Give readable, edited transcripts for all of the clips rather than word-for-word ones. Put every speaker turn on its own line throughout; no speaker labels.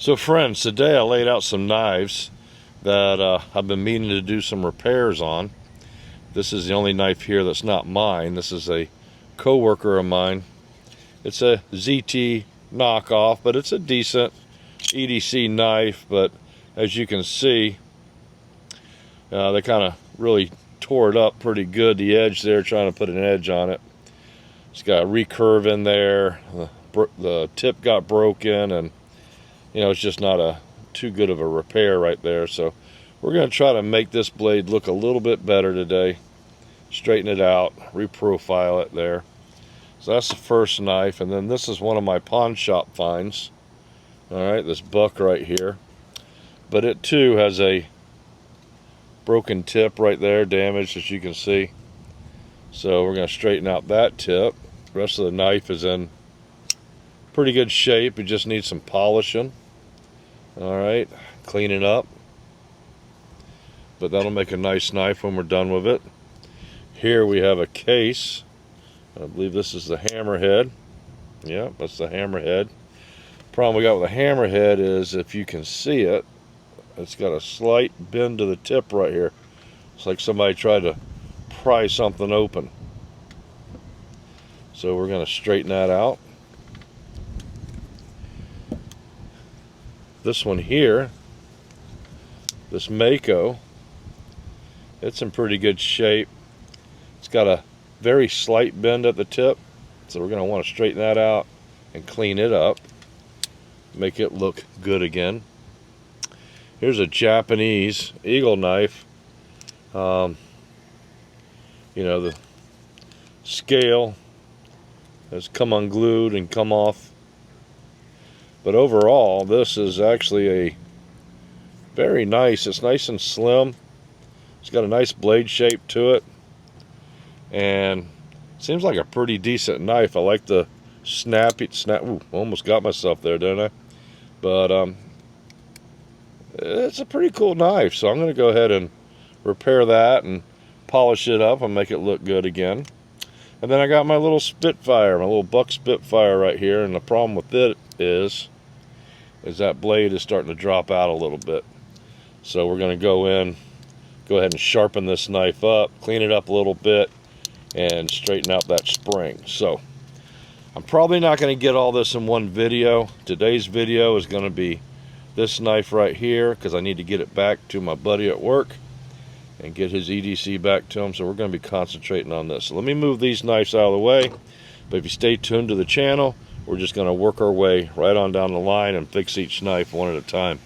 So friends, today I laid out some knives that I've been meaning to do some repairs on. This is the only knife here that's not mine. This is a co-worker of mine. It's a ZT knockoff, but it's a decent EDC knife. But as you can see, they kind of really tore it up pretty good. The edge there, trying to put an edge on it. It's got a recurve in there. The tip got broken, and you know, it's just not too good of a repair right there. So we're going to try to make this blade look a little bit better today. Straighten it out, reprofile it there. So that's the first knife, and then this is one of my pawn shop finds. Alright, this buck right here. But it too has a broken tip right there, damaged as you can see. So we're going to straighten out that tip. The rest of the knife is in pretty good shape. It just needs some polishing. Alright, clean it up. But that'll make a nice knife when we're done with it. Here we have a case. I believe this is the hammerhead. Yeah, that's the hammerhead. Problem we got with the hammerhead is, if you can see it, it's got a slight bend to the tip right here. It's like somebody tried to pry something open. So we're going to straighten that out. This one here, this Mako, it's in pretty good shape. It's got a very slight bend at the tip, so we're going to want to straighten that out and clean it up, make it look good again. Here's a Japanese eagle knife. You know, the scale has come unglued and come off. But overall, this is actually a very nice. It's nice and slim. It's got a nice blade shape to it, and seems like a pretty decent knife. I like the snappy snap. Ooh, almost got myself there, didn't I? But it's a pretty cool knife. So I'm going to go ahead and repair that and polish it up and make it look good again. And then I got my little Spitfire, my little buck Spitfire right here, and the problem with it is that blade is starting to drop out a little bit. So we're going to go ahead and sharpen this knife up, clean it up a little bit, and straighten out that spring. So I'm probably not going to get all this in one video. Today's video is going to be this knife right here, because I need to get it back to my buddy at work and get his EDC back to him. So we're going to be concentrating on this. So let me move these knives out of the way. But if you stay tuned to the channel, we're just going to work our way right on down the line and fix each knife one at a time.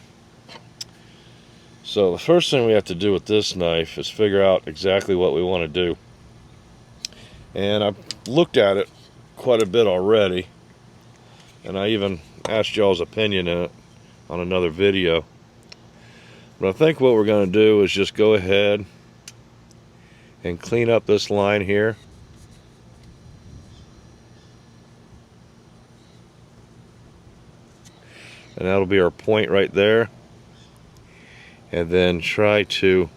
So the first thing we have to do with this knife is figure out exactly what we want to do. And I've looked at it quite a bit already, and I even asked y'all's opinion in it on another video. But I think what we're going to do is just go ahead and clean up this line here. And that'll be our point right there. And then try to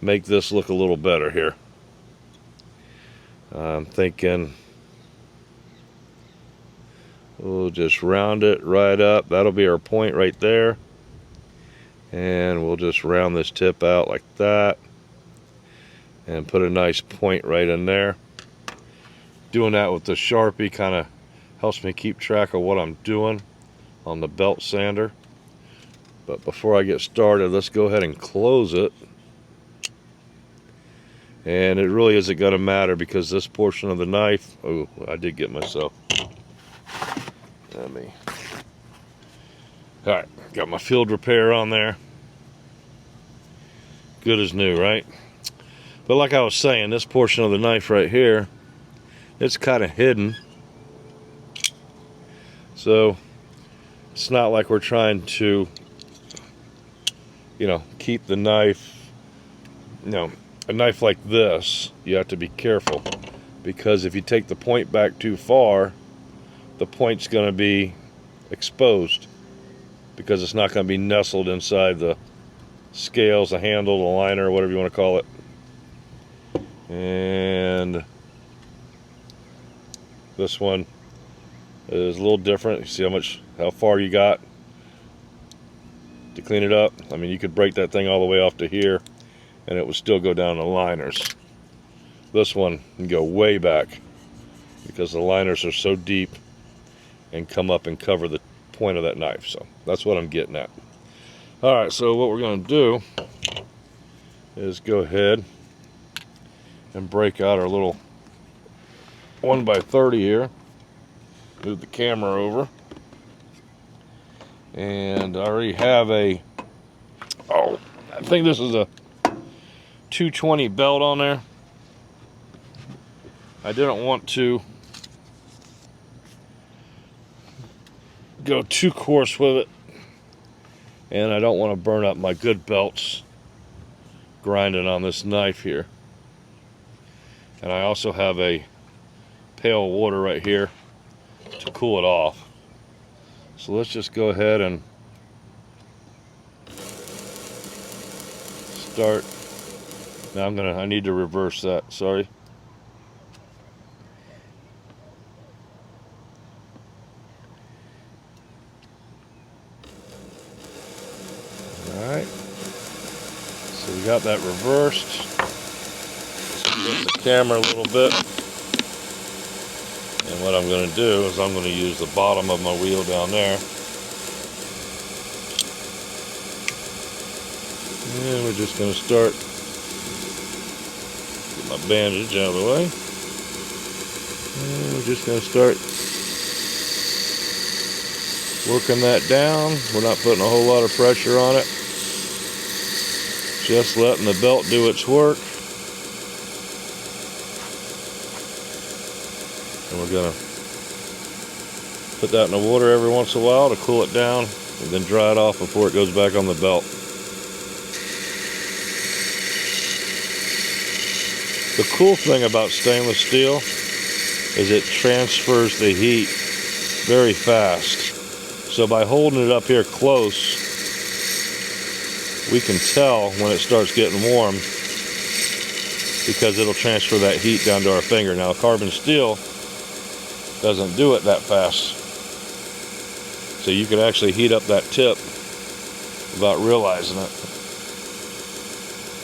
make this look a little better here. I'm thinking we'll just round it right up. That'll be our point right there. And we'll just round this tip out like that and put a nice point right in there. Doing that with the Sharpie kind of helps me keep track of what I'm doing on the belt sander. But before I get started, let's go ahead and close it. And it really isn't going to matter, because this portion of the knife, oh, I did get myself. Alright, got my field repair on there. Good as new, right? But like I was saying, this portion of the knife right here, it's kind of hidden. So it's not like we're trying to, you know, keep the knife, you know, a knife like this, you have to be careful, because if you take the point back too far, the point's going to be exposed, because it's not going to be nestled inside the scales, the handle, the liner, whatever you want to call it. And this one is a little different. You see how much how far you got to clean it up. I mean, you could break that thing all the way off to here and it would still go down the liners. This one can go way back because the liners are so deep and come up and cover the point of that knife. So that's what I'm getting at. All right, so what we're going to do is go ahead and break out our little 1x30 here. Move the camera over. And I already have I think this is a 220 belt on there. I didn't want to go too coarse with it, and I don't want to burn up my good belts grinding on this knife here. And I also have a pail of water right here to cool it off. So let's just go ahead and start. Now I need to reverse that, sorry. Alright, so we got that reversed. Let's get the camera a little bit. And what I'm going to do is I'm going to use the bottom of my wheel down there. And we're just going to start. Get my bandage out of the way. And we're just going to start working that down. We're not putting a whole lot of pressure on it. Just letting the belt do its work. And we're going to put that in the water every once in a while to cool it down, and then dry it off before it goes back on the belt. The cool thing about stainless steel is it transfers the heat very fast. So by holding it up here close, we can tell when it starts getting warm because it'll transfer that heat down to our finger. Now, carbon steel doesn't do it that fast. So you could actually heat up that tip without realizing it.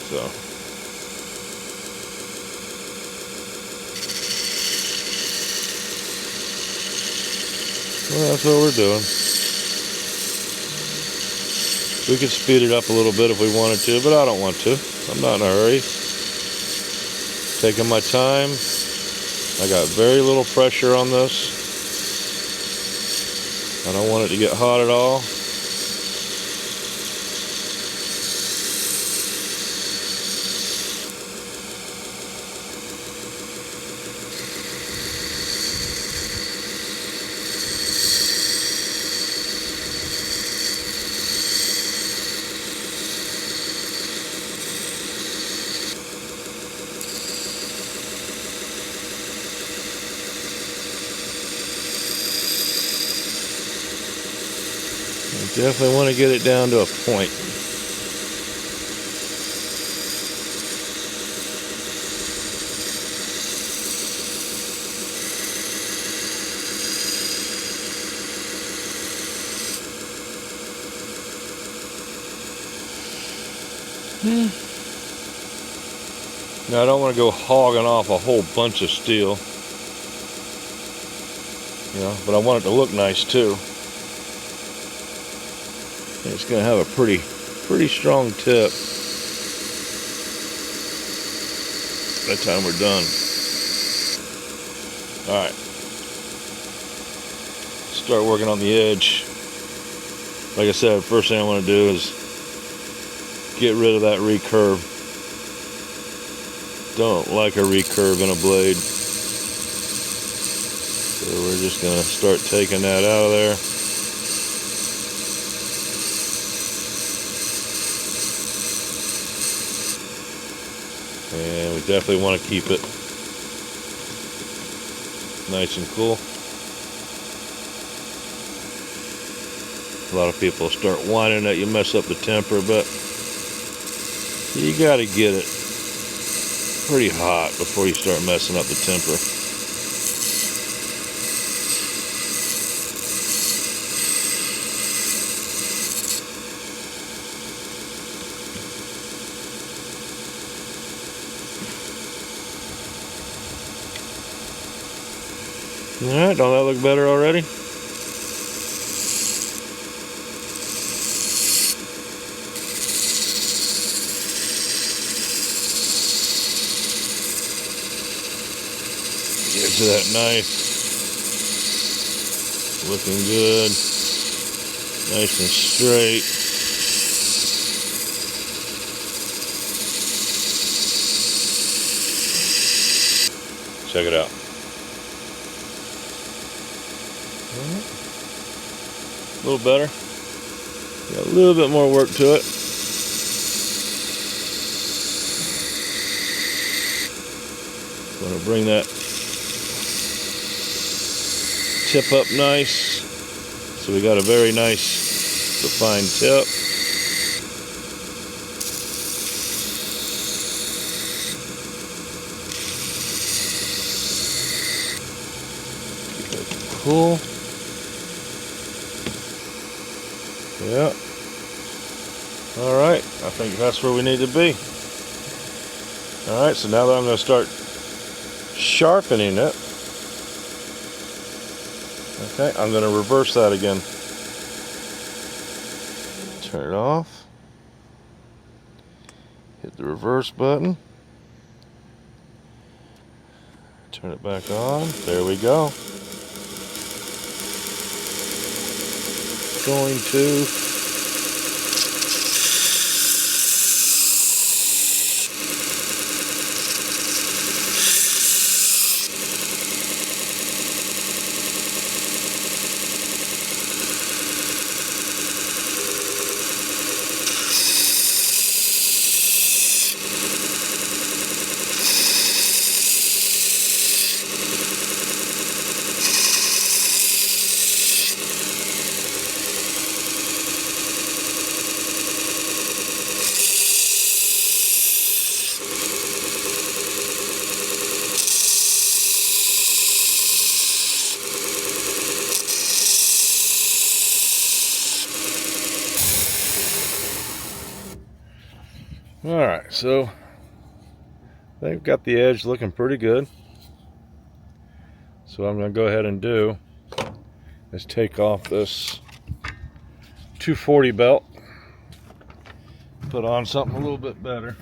So. Well, that's what we're doing. We could speed it up a little bit if we wanted to, but I don't want to. I'm not in a hurry. Taking my time. I got very little pressure on this. I don't want it to get hot at all. Definitely want to get it down to a point. Now I don't want to go hogging off a whole bunch of steel, you know, but I want it to look nice too. It's going to have a pretty strong tip by the time we're done. Alright. Start working on the edge. Like I said, first thing I want to do is get rid of that recurve. Don't like a recurve in a blade. So we're just going to start taking that out of there. And we definitely want to keep it nice and cool. A lot of people start whining that you mess up the temper, but you got to get it pretty hot before you start messing up the temper. Alright, don't that look better already? Get to that knife. Looking good. Nice and straight. Check it out. A little better. Got a little bit more work to it. Want to bring that tip up nice. So we got a very nice defined tip. Keep it cool. Yeah. Alright, I think that's where we need to be. Alright, so now that I'm going to start sharpening it, okay, I'm going to reverse that again. Turn it off. Hit the reverse button. Turn it back on. There we go. Going to Alright, so they've got the edge looking pretty good. So what I'm going to go ahead and do is take off this 240 belt, put on something a little bit better.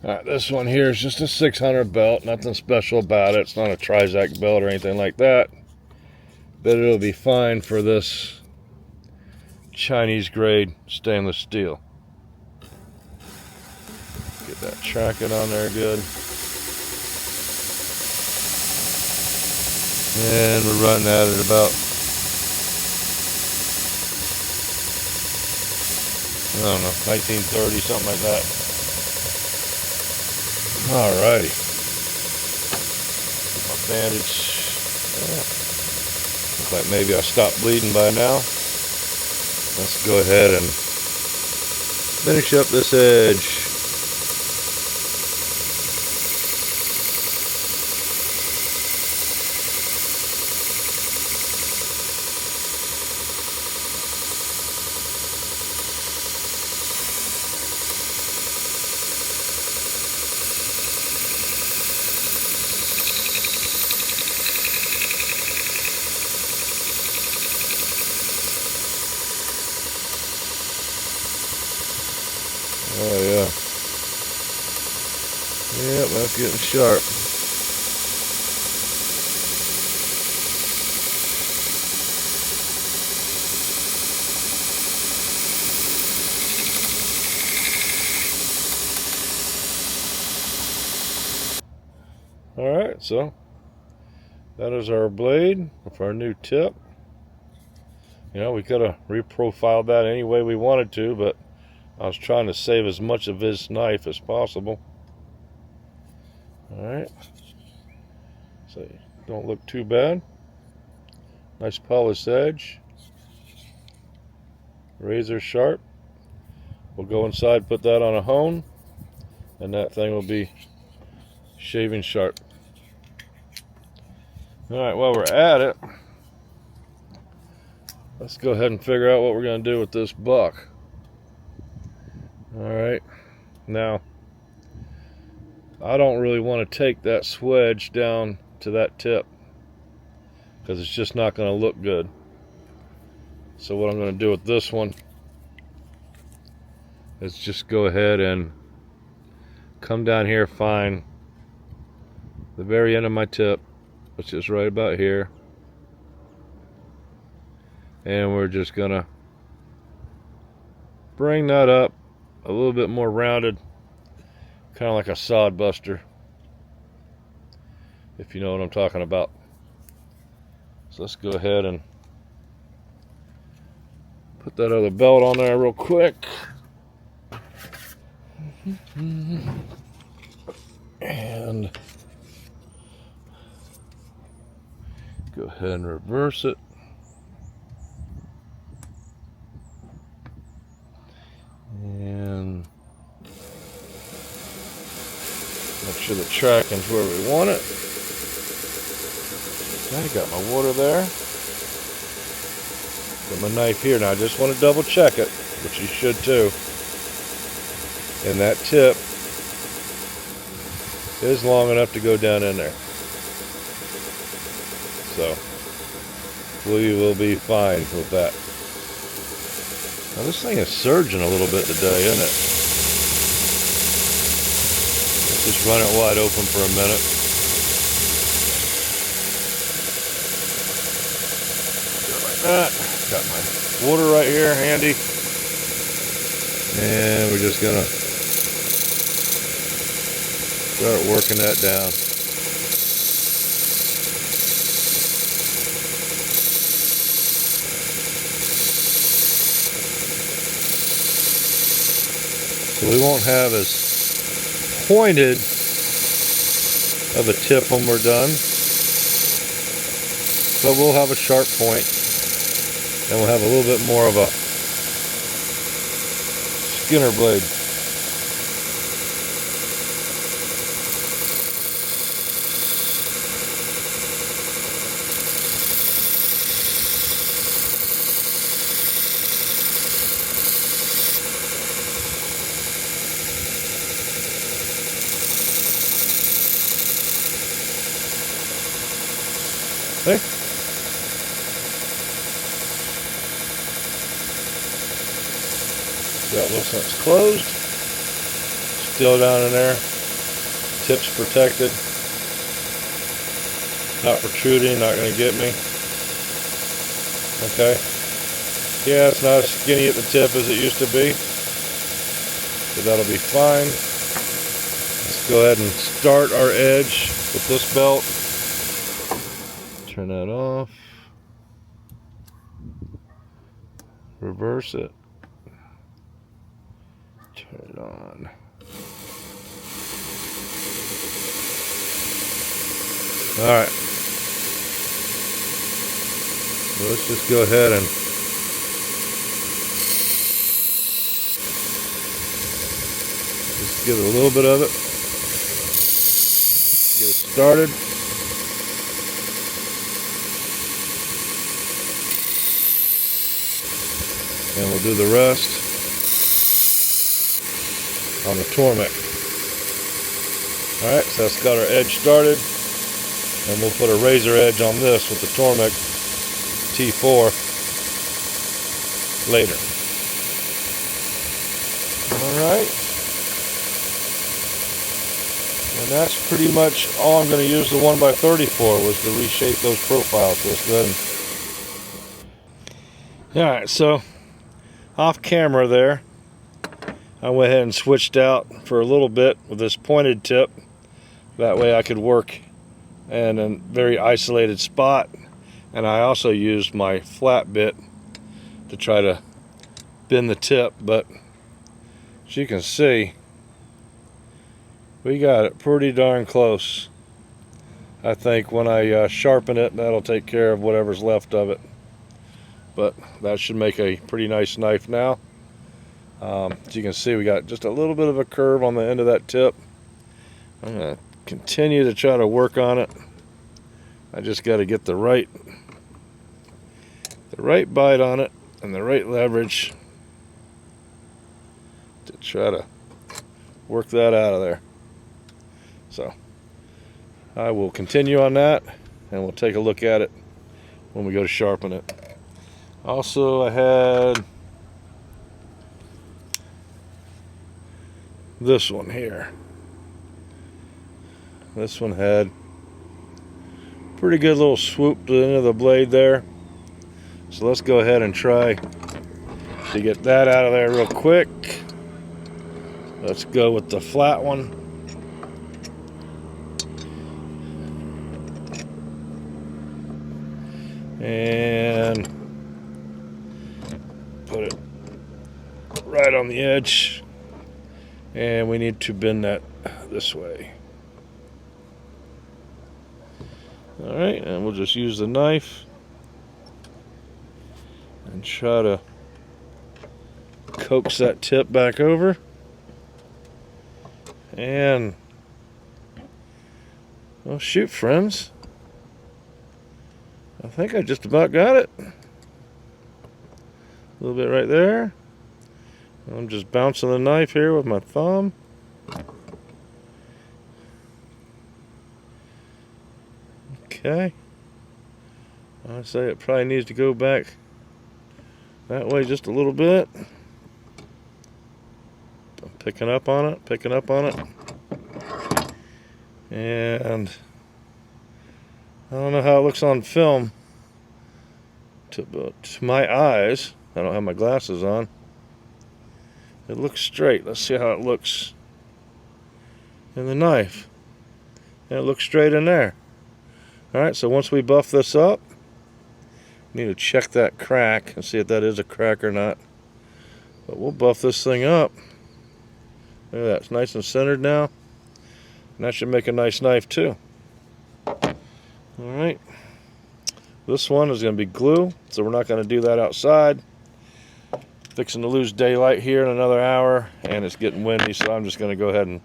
Alright, this one here is just a 600 belt, nothing special about it. It's not a Trizac belt or anything like that, but it'll be fine for this Chinese grade stainless steel. Get that tracking on there good. And we're running that at about, I don't know, 1930, something like that. Alrighty. My bandage. Looks like maybe I stopped bleeding by now. Let's go ahead and finish up this edge. Oh yeah. Yep, that's getting sharp. Alright, so that is our blade with our new tip. You know, we could have reprofiled that any way we wanted to, but I was trying to save as much of this knife as possible. Alright. So don't look too bad. Nice polished edge. Razor sharp. We'll go inside, put that on a hone, and that thing will be shaving sharp. Alright, while we're at it, let's go ahead and figure out what we're going to do with this buck. Alright, now I don't really want to take that swedge down to that tip because it's just not going to look good. So what I'm going to do with this one is just go ahead and come down here, find the very end of my tip, which is right about here, and we're just going to bring that up a little bit more rounded, kind of like a sod buster, if you know what I'm talking about. So let's go ahead and put that other belt on there real quick. And go ahead and reverse it. And make sure the tracking's where we want it. I got my water there. Got my knife here. Now I just want to double check it, which you should too. And that tip is long enough to go down in there. So we will be fine with that. Now this thing is surging a little bit today, isn't it? Let's just run it wide open for a minute. Like that. Got my water right here handy. And we're just gonna start working that down. So we won't have as pointed of a tip when we're done, but we'll have a sharp point, and we'll have a little bit more of a Skinner blade. Okay. That looks like it's closed. Still down in there. Tip's protected. Not protruding, not going to get me. Okay. Yeah, it's not as skinny at the tip as it used to be. So that'll be fine. Let's go ahead and start our edge with this belt. Turn that off. Reverse it. Turn it on. Alright. So let's just go ahead and just give it a little bit of it. Get it started. And we'll do the rest on the Tormek. Alright, so that's got our edge started. And we'll put a razor edge on this with the Tormek T4 later. Alright. And that's pretty much all I'm going to use the 1x30 for, was to reshape those profiles. So let's go ahead and... Alright, so off camera there, I went ahead and switched out for a little bit with this pointed tip. That way I could work in a very isolated spot. And I also used my flat bit to try to bend the tip, but as you can see, we got it pretty darn close. I think when I sharpen it, that'll take care of whatever's left of it. But that should make a pretty nice knife now. As you can see, we got just a little bit of a curve on the end of that tip. I'm going to continue to try to work on it. I just got to get the right bite on it and the right leverage to try to work that out of there. So I will continue on that, and we'll take a look at it when we go to sharpen it. Also, I had this one here. This one had pretty good little swoop to the end of the blade there. So let's go ahead and try to get that out of there real quick. Let's go with the flat one. And put it right on the edge. And we need to bend that this way. Alright, and we'll just use the knife and try to coax that tip back over. And, well, shoot, friends. I think I just about got it. A little bit right there. I'm just bouncing the knife here with my thumb. Okay. I say it probably needs to go back that way just a little bit. I'm picking up on it, picking up on it. And I don't know how it looks on film to my eyes. I don't have my glasses on. It looks straight. Let's see how it looks in the knife. And it looks straight in there. Alright, so once we buff this up, we need to check that crack and see if that is a crack or not. But we'll buff this thing up. Look at that, it's nice and centered now. And that should make a nice knife too. Alright. This one is going to be glue, so we're not going to do that outside. Fixing to lose daylight here in another hour, and it's getting windy, so I'm just going to go ahead and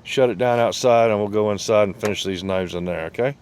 shut it down outside, and we'll go inside and finish these knives in there, okay?